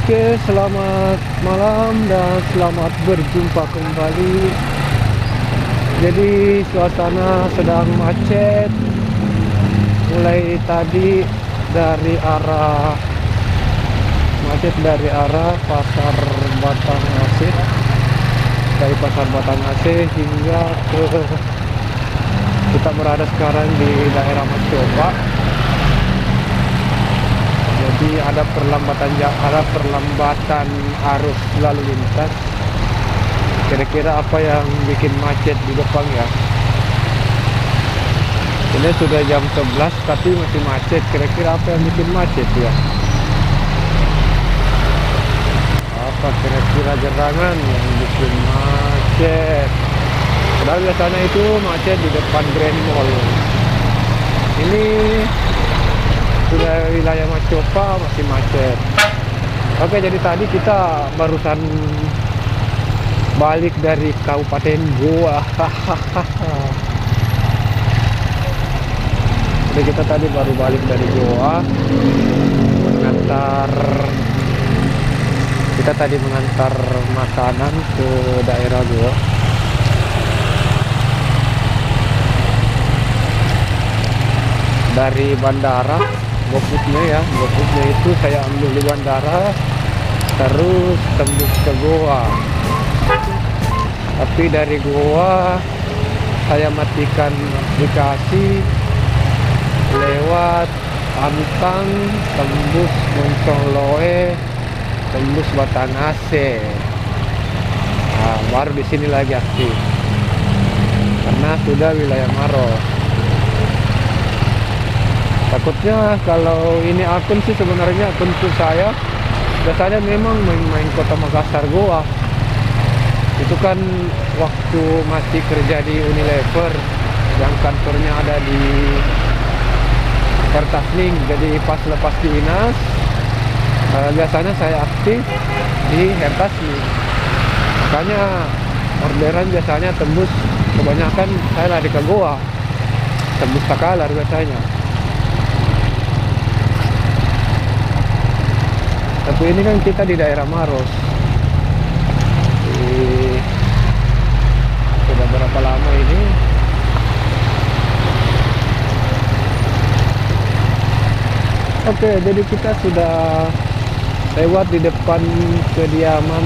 Oke, selamat malam dan selamat berjumpa kembali. Jadi suasana sedang macet mulai tadi dari arah Pasar Batang Aceh, dari Pasar Batang Aceh hingga ke kita berada sekarang di daerah Mascopa. Jadi ada perlambatan arus lalu lintas. Kira-kira apa yang bikin macet di depan ya? Ini sudah jam 11 tapi masih macet. Kira-kira apa yang bikin macet ya? Apa kira-kira gerangan yang bikin macet? Padahal biasanya itu macet di depan Grand Mall. Ini sudah wilayah Mascopa masih macet. Oke, jadi tadi kita barusan balik dari Kabupaten Goa. Jadi kita tadi baru balik dari Goa, mengantar makanan ke daerah Goa. Dari bandara, GoFoodnya itu saya ambil di bandara, terus tembus ke Goa. Tapi dari Goa saya matikan aplikasi, lewat Antang, tembus Moncongloe, tembus Batang Aceh. Nah, baru di sini lagi aktif karena sudah wilayah Maros. Takutnya kalau ini akun sih sebenarnya akun saya biasanya memang main Kota Makassar Goa. Itu kan waktu masih kerja di Unilever yang kantornya ada di Pertasning. Jadi pas lepas di Inas biasanya saya aktif di Hertasning. Makanya orderan biasanya tembus, kebanyakan saya lari ke Goa, tembus Takalar biasanya. Tapi ini kan kita di daerah Maros. Sudah berapa lama ini? Oke, jadi kita sudah lewat di depan kediaman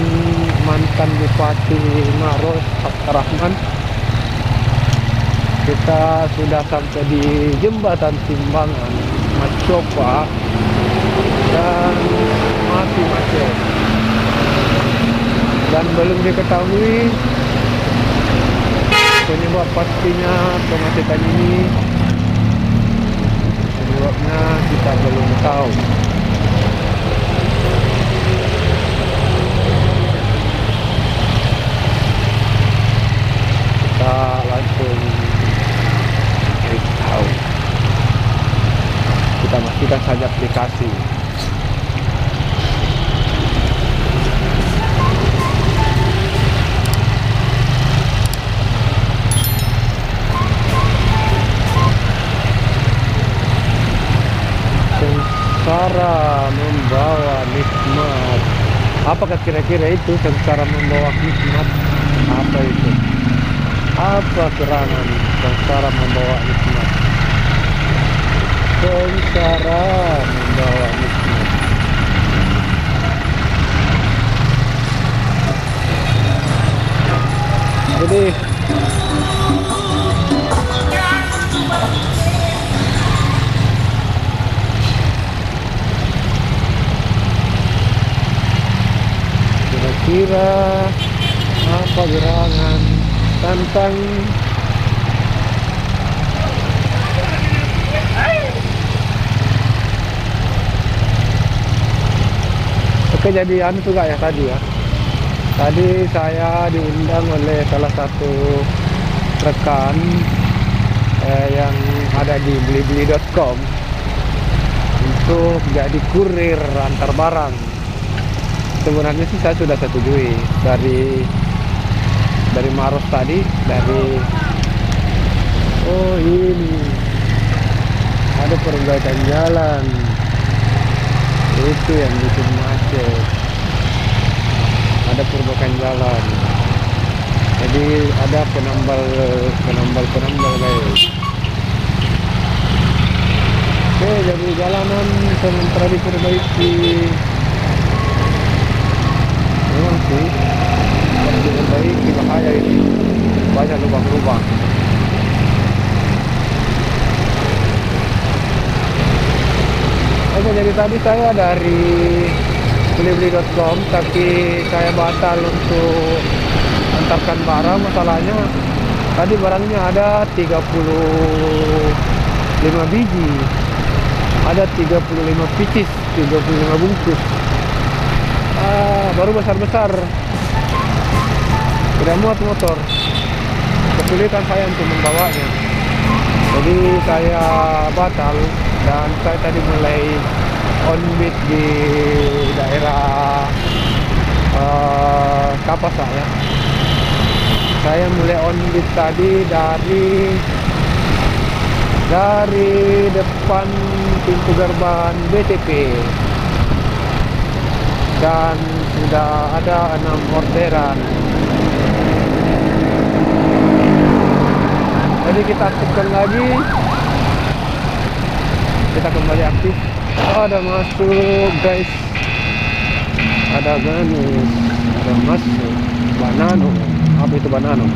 mantan Bupati Maros, Abdurrahman. Kita sudah sampai di Jembatan Timbangan Mascopa dan masih macet, dan belum diketahui penyebab pastinya kemacetan ini. Penyebabnya kita belum tahu. Kita langsung tahu. Kita matikan saja aplikasi. Sengsara membawa nikmat. Apakah kira-kira itu sengsara membawa nikmat? Apa itu? Apa gerangan sengsara membawa nikmat? Sengsara membawa nikmat. Jadi kira apa gerangan tantang oke, jadi anu juga ya tadi ya. Tadi saya diundang oleh salah satu rekan yang ada di blibli.com untuk jadi kurir antar barang. Sebenarnya sih saya sudah setujui dari Maros tadi, ini ada perbaikan jalan, itu yang bikin macet. ada perbaikan jalan. Jadi ada penambal guys. Oke, jadi jalanan sementara diperbaiki. Memang sih harus diperbaiki, bahaya ini, banyak lubang-lubang. Oke, jadi tadi saya dari blibli.com, tapi saya batal untuk antarkan barang. Masalahnya tadi barangnya ada 35 biji, ada 35 pieces, 35 bungkus. Baru besar-besar, tidak muat motor, kesulitan saya untuk membawanya. Jadi saya batal, dan saya tadi mulai on beat di daerah Kapas ya. Saya mulai on beat tadi dari depan pintu gerbang BTP, dan sudah ada 6 orderan. Jadi kita aktifkan lagi, kita kembali aktif. Ada masuk guys, ada ganis, ada masuk banano. Apa itu banano?